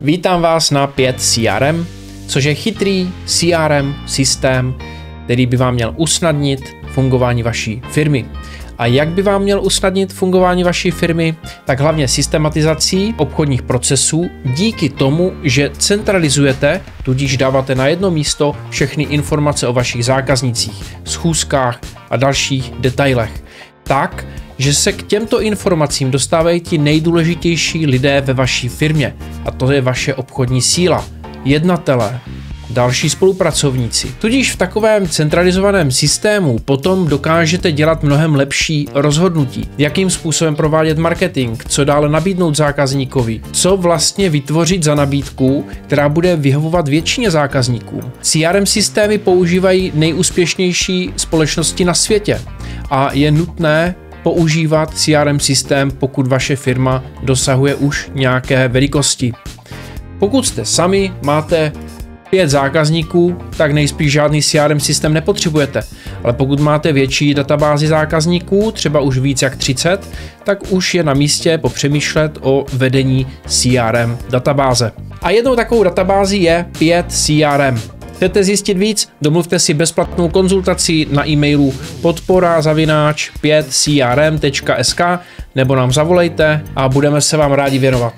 Vítám vás na 5 CRM, což je chytrý CRM systém, který by vám měl usnadnit fungování vaší firmy. A jak by vám měl usnadnit fungování vaší firmy? Tak hlavně systematizací obchodních procesů díky tomu, že centralizujete, tudíž dáváte na jedno místo všechny informace o vašich zákaznicích, schůzkách a dalších detailech. Tak, že se k těmto informacím dostávají ti nejdůležitější lidé ve vaší firmě. A to je vaše obchodní síla, jednatelé, další spolupracovníci. Tudíž v takovém centralizovaném systému potom dokážete dělat mnohem lepší rozhodnutí. Jakým způsobem provádět marketing, co dále nabídnout zákazníkovi, co vlastně vytvořit za nabídku, která bude vyhovovat většině zákazníků. CRM systémy používají nejúspěšnější společnosti na světě a je nutné používat CRM systém, pokud vaše firma dosahuje už nějaké velikosti. Pokud jste sami, máte 5 zákazníků, tak nejspíš žádný CRM systém nepotřebujete. Ale pokud máte větší databázi zákazníků, třeba už víc jak 30, tak už je na místě popřemýšlet o vedení CRM databáze. A jednou takovou databází je 5 CRM. Chcete zjistit víc? Domluvte si bezplatnou konzultaci na e-mailu podpora@5crm.sk nebo nám zavolejte a budeme se vám rádi věnovat.